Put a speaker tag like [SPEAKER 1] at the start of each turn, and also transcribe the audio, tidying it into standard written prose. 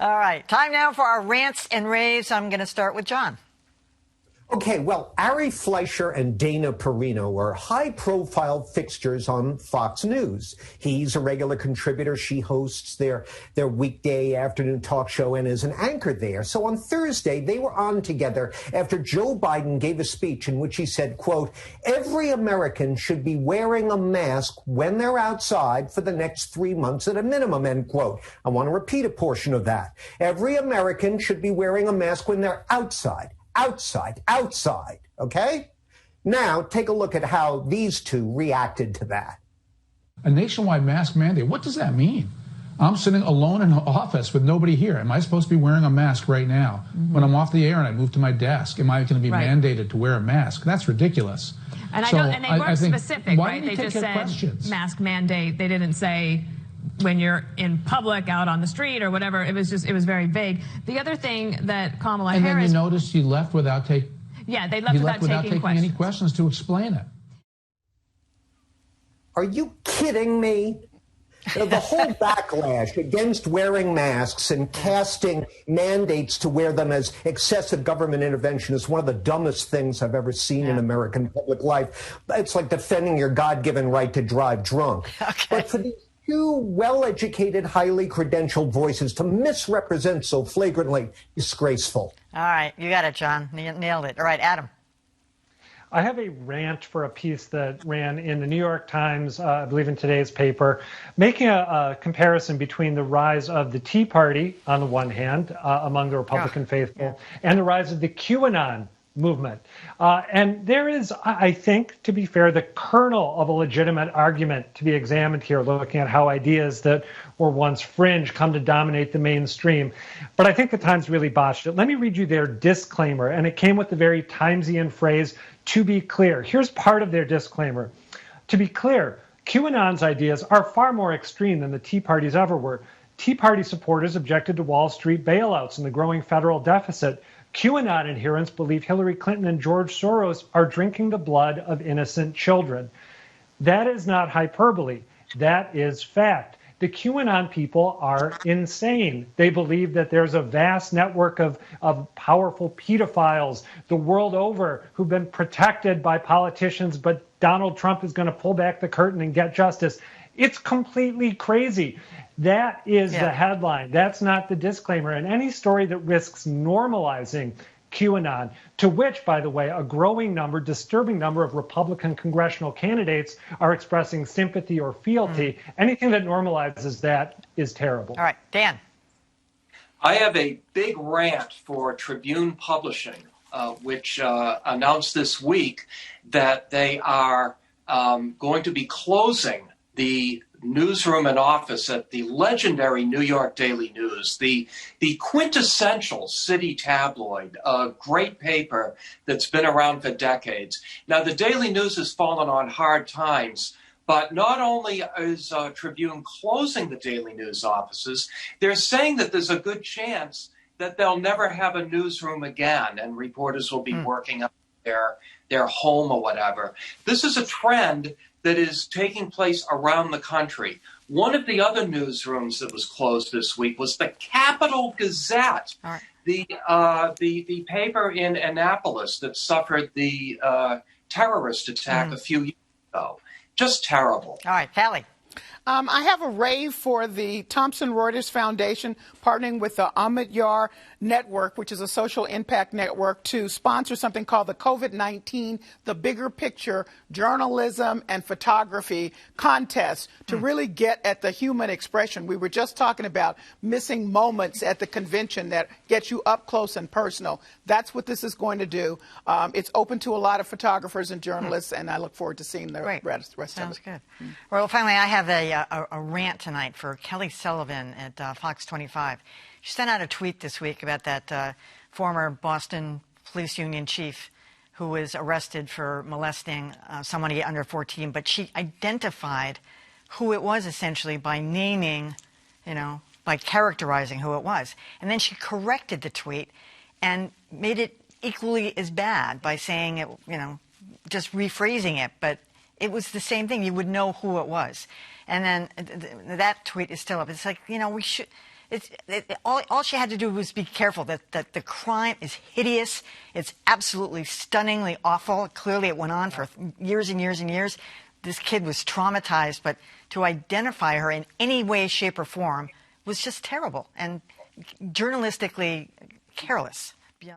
[SPEAKER 1] All right, time now for our rants and raves. I'm going to start with Jon.
[SPEAKER 2] Okay, well, Ari Fleischer and Dana Perino are high-profile fixtures on Fox News. He's a regular contributor. She hosts their weekday afternoon talk show and is an anchor there. So on Thursday, they were on together after Joe Biden gave a speech in which he said, quote, "Every American should be wearing a mask when they're outside for the next 3 months at a minimum," end quote. I want to repeat a portion of that. Every American should be wearing a mask when they're outside. Outside, okay? Now, take a look at how these two reacted to that.
[SPEAKER 3] A nationwide mask mandate, what does that mean? I'm sitting alone in an office with nobody here. Am I supposed to be wearing a mask right now? When I'm off the air and I move to my desk, am I going to be mandated to wear a mask? That's ridiculous.
[SPEAKER 4] And
[SPEAKER 3] so
[SPEAKER 4] and they weren't specific, right? They just said
[SPEAKER 3] questions?
[SPEAKER 4] Mask mandate. They didn't say when you're in public, out on the street or whatever. It was very vague. The other thing that Kamala Harris...
[SPEAKER 3] And then you noticed he left without taking...
[SPEAKER 4] Yeah, they left without taking questions.
[SPEAKER 3] any questions to explain it.
[SPEAKER 2] Are you kidding me? The whole backlash against wearing masks and casting mandates to wear them as excessive government intervention is one of the dumbest things I've ever seen in American public life. It's like defending your God-given right to drive drunk.
[SPEAKER 1] Okay.
[SPEAKER 2] But for these two well-educated, highly credentialed voices to misrepresent so flagrantly, disgraceful.
[SPEAKER 1] All right, you got it, Jon. Nailed it. All right, Adam.
[SPEAKER 5] I have a rant for a piece that ran in the New York Times, I believe in today's paper, making a comparison between the rise of the Tea Party, on the one hand, among the Republican faithful, and the rise of the QAnon movement. And there is, I think, to be fair, the kernel of a legitimate argument to be examined here, looking at how ideas that were once fringe come to dominate the mainstream. But I think the Times really botched it. Let me read you their disclaimer, and it came with the very Timesian phrase, "to be clear." Here's part of their disclaimer. To be clear, QAnon's ideas are far more extreme than the Tea Party's ever were. Tea Party supporters objected to Wall Street bailouts and the growing federal deficit. QAnon adherents believe Hillary Clinton and George Soros are drinking the blood of innocent children. That is not hyperbole. That is fact. The QAnon people are insane. They believe that there's a vast network of powerful pedophiles the world over who've been protected by politicians, but Donald Trump is going to pull back the curtain and get justice. It's completely crazy. That is the headline. That's not the disclaimer. And any story that risks normalizing QAnon, to which, by the way, a growing number, disturbing number of Republican congressional candidates are expressing sympathy or fealty, anything that normalizes that is terrible.
[SPEAKER 1] All right, Dan.
[SPEAKER 6] I have a big rant for Tribune Publishing, which announced this week that they are going to be closing the newsroom and office at the legendary New York Daily News, the quintessential city tabloid, a great paper that's been around for decades. Now, the Daily News has fallen on hard times, but not only is Tribune closing the Daily News offices, they're saying that there's a good chance that they'll never have a newsroom again and reporters will be working at their home or whatever. This is a trend that is taking place around the country. One of the other newsrooms that was closed this week was the Capital Gazette, the paper in Annapolis that suffered the terrorist attack a few years ago. Just terrible.
[SPEAKER 1] All right, Callie.
[SPEAKER 7] I have a rave for the Thomson Reuters Foundation partnering with the Ahmed Yar Network, which is a social impact network, to sponsor something called the COVID-19, the Bigger Picture Journalism and Photography Contest to really get at the human expression. We were just talking about missing moments at the convention that get you up close and personal. That's what this is going to do. It's open to a lot of photographers and journalists, and I look forward to seeing the rest of it.
[SPEAKER 1] Sounds good. Well, finally, I have a rant tonight for Kelly Sullivan at Fox 25. She sent out a tweet this week about that former Boston Police Union chief who was arrested for molesting somebody under 14, but she identified who it was essentially by naming, by characterizing who it was. And then she corrected the tweet and made it equally as bad by saying it, just rephrasing it, but it was the same thing. You would know who it was. And then that tweet is still up. It's like, we should, All she had to do was be careful that the crime is hideous. It's absolutely stunningly awful. Clearly, it went on for years and years and years. This kid was traumatized, but to identify her in any way, shape, or form was just terrible and journalistically careless.